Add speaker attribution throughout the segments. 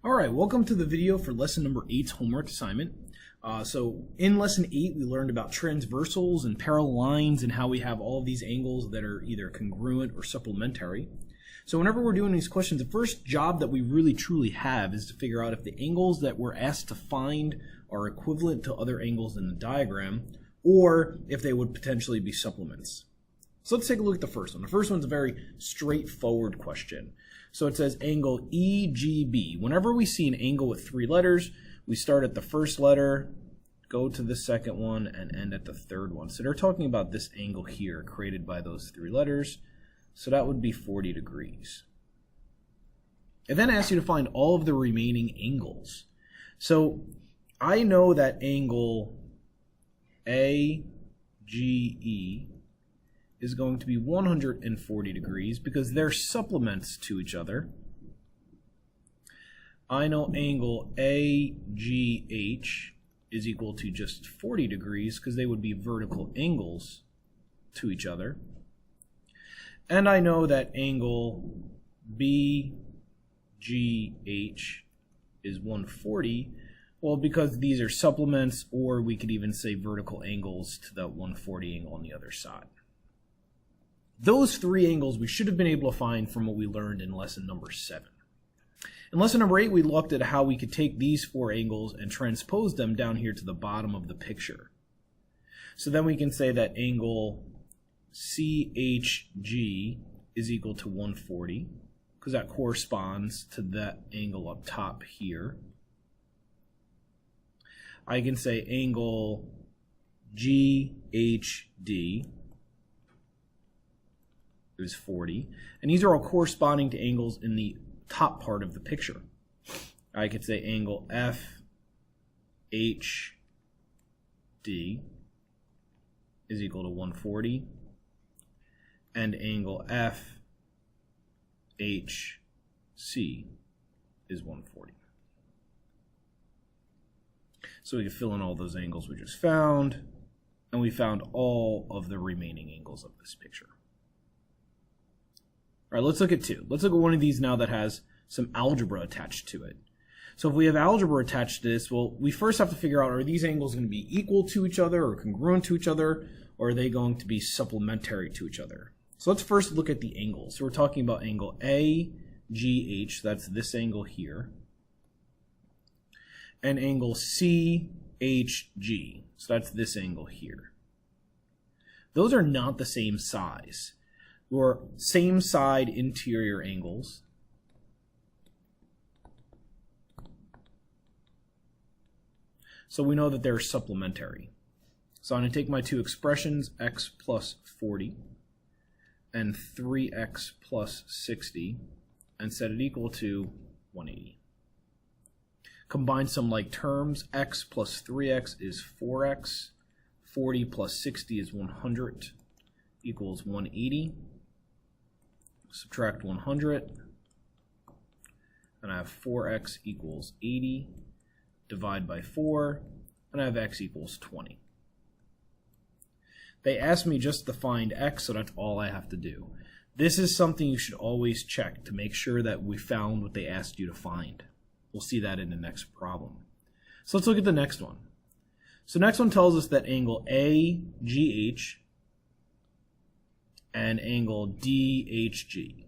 Speaker 1: Alright, welcome to the video for lesson number 8's homework assignment. So in lesson 8 we learned about transversals and parallel lines and how we have all of these angles that are either congruent or supplementary. So whenever we're doing these questions, the first job that we really truly have is to figure out if the angles that we're asked to find are equivalent to other angles in the diagram or if they would potentially be supplements. So let's take a look at the first one. The first one's a very straightforward question. So it says angle EGB. Whenever we see an angle with 3 letters, we start at the first letter, go to the second one, and end at the third one. So they're talking about this angle here created by those 3 letters. So that would be 40 degrees. It then asks you to find all of the remaining angles. So I know that angle AGE is going to be 140 degrees because they're supplements to each other. I know angle AGH is equal to just 40 degrees because they would be vertical angles to each other. And I know that angle BGH is 140, well, because these are supplements, or we could even say vertical angles to that 140 angle on the other side. Those 3 angles we should have been able to find from what we learned in lesson number 7. In lesson number 8, we looked at how we could take these 4 angles and transpose them down here to the bottom of the picture. So then we can say that angle CHG is equal to 140, because that corresponds to that angle up top here. I can say angle GHD is 40, and these are all corresponding to angles in the top part of the picture. I could say angle FHD is equal to 140, and angle FHC is 140. So we can fill in all those angles we just found, and we found all of the remaining angles of this picture. All right, let's look at 2. Let's look at one of these now that has some algebra attached to it. So if we have algebra attached to this, well, we first have to figure out, are these angles going to be equal to each other or congruent to each other, or are they going to be supplementary to each other? So let's first look at the angles. So we're talking about angle AGH, that's this angle here, and angle CHG, so that's this angle here. Those are not the same size. Or same side interior angles. So we know that they're supplementary. So I'm going to take my 2 expressions, x plus 40 and 3x plus 60, and set it equal to 180. Combine some like terms. X plus 3x is 4x. 40 plus 60 is 100 equals 180. Subtract 100, and I have 4x equals 80, divide by 4, and I have x equals 20. They asked me just to find x, so that's all I have to do. This is something you should always check to make sure that we found what they asked you to find. We'll see that in the next problem. So let's look at the next one. So next one tells us that angle AGH and angle DHG.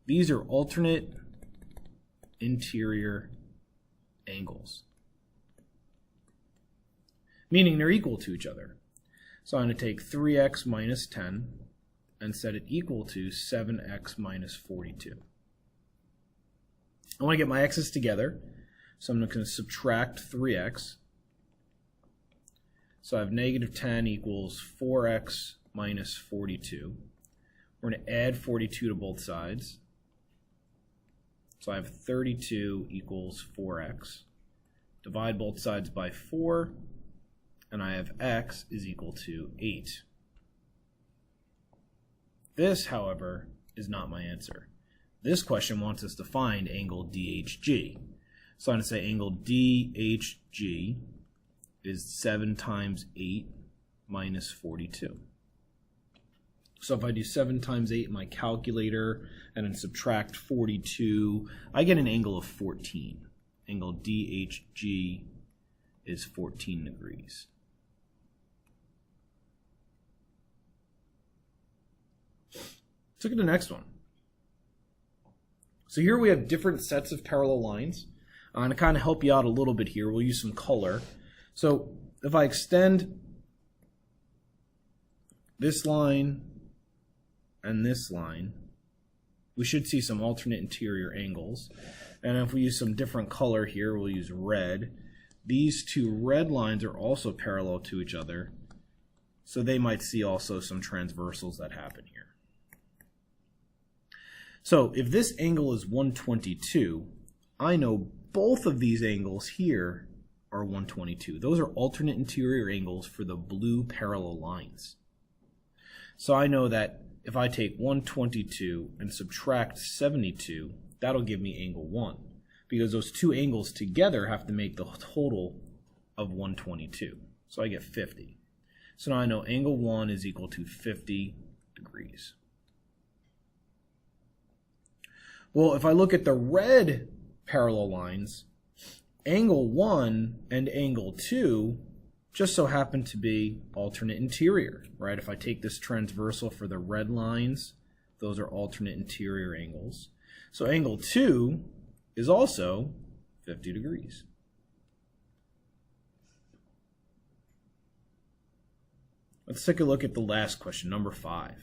Speaker 1: These are alternate interior angles, meaning they're equal to each other. So I'm going to take 3x minus 10 and set it equal to 7x minus 42. I want to get my x's together, so I'm going to subtract 3x. So I have negative 10 equals 4x minus 42. We're going to add 42 to both sides. So I have 32 equals 4x. Divide both sides by 4, and I have x is equal to 8. This, however, is not my answer. This question wants us to find angle DHG. So I'm going to say angle DHG is 7 times 8 minus 42. So if I do 7 times 8 in my calculator and then subtract 42, I get an angle of 14. angle DHG is 14 degrees. Let's look at the next one. So here we have different sets of parallel lines. And to kind of help you out a little bit here, we'll use some color. So if I extend this line and this line, we should see some alternate interior angles. And if we use some different color here, we'll use red. These two red lines are also parallel to each other, so they might see also some transversals that happen here. So if this angle is 122, I know both of these angles here are 122. Those are alternate interior angles for the blue parallel lines. So I know that if I take 122 and subtract 72, that'll give me angle 1, because those two angles together have to make the total of 122. So I get 50. So now I know angle 1 is equal to 50 degrees. Well, if I look at the red parallel lines, angle 1 and angle 2 just so happen to be alternate interior, right? If I take this transversal for the red lines, those are alternate interior angles. So angle 2 is also 50 degrees. Let's take a look at the last question, number 5.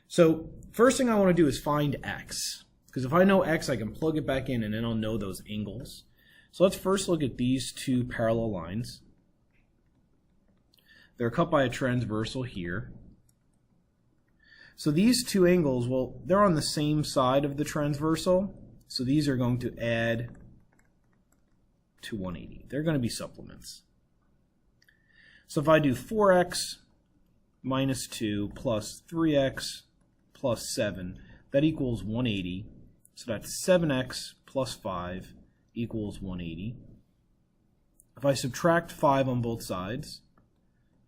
Speaker 1: So first thing I want to do is find x, because if I know x, I can plug it back in and then I'll know those angles. So let's first look at these two parallel lines. They're cut by a transversal here. So these two angles, well, they're on the same side of the transversal, so these are going to add to 180. They're going to be supplements. So if I do 4x minus 2 plus 3x plus 7, that equals 180. So that's 7x plus 5 equals 180. If I subtract 5 on both sides,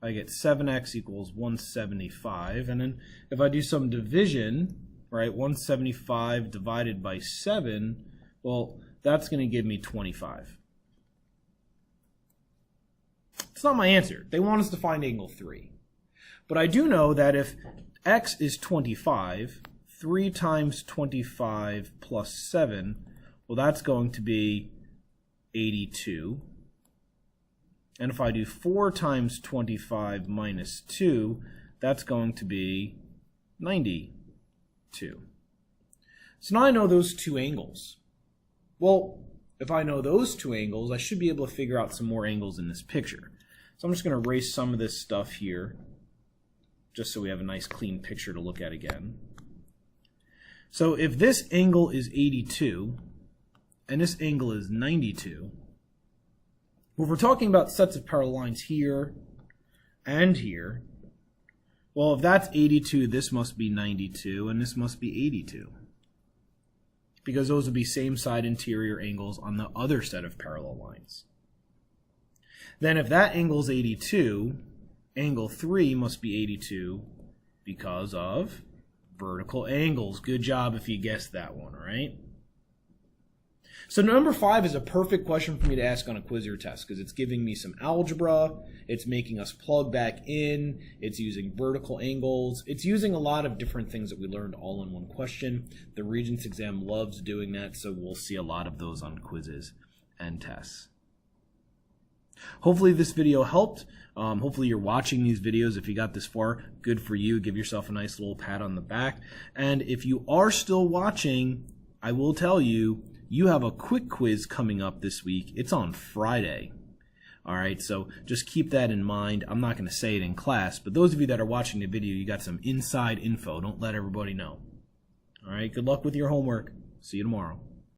Speaker 1: I get 7x equals 175. And then if I do some division, right, 175 divided by 7, well, that's going to give me 25. It's not my answer. They want us to find angle 3. But I do know that if x is 25, 3 times 25 plus 7, well, that's going to be 82. And if I do 4 times 25 minus 2, that's going to be 92. So now I know those two angles. Well, if I know those two angles, I should be able to figure out some more angles in this picture. So I'm just going to erase some of this stuff here, just so we have a nice clean picture to look at again. So if this angle is 82, and this angle is 92, well, if we're talking about sets of parallel lines here and here, well, if that's 82, this must be 92, and this must be 82. Because those would be same side interior angles on the other set of parallel lines. Then if that angle is 82, angle 3 must be 82 because of vertical angles. Good job if you guessed that one, all right? So number 5 is a perfect question for me to ask on a quiz or test because it's giving me some algebra, it's making us plug back in, it's using vertical angles, it's using a lot of different things that we learned all in one question. The Regents exam loves doing that, so we'll see a lot of those on quizzes and tests. Hopefully this video helped. Hopefully you're watching these videos. If you got this far, good for you. Give yourself a nice little pat on the back. And if you are still watching, I will tell you, you have a quick quiz coming up this week. It's on Friday. All right, so just keep that in mind. I'm not going to say it in class, but those of you that are watching the video, you got some inside info. Don't let everybody know. All right, good luck with your homework. See you tomorrow.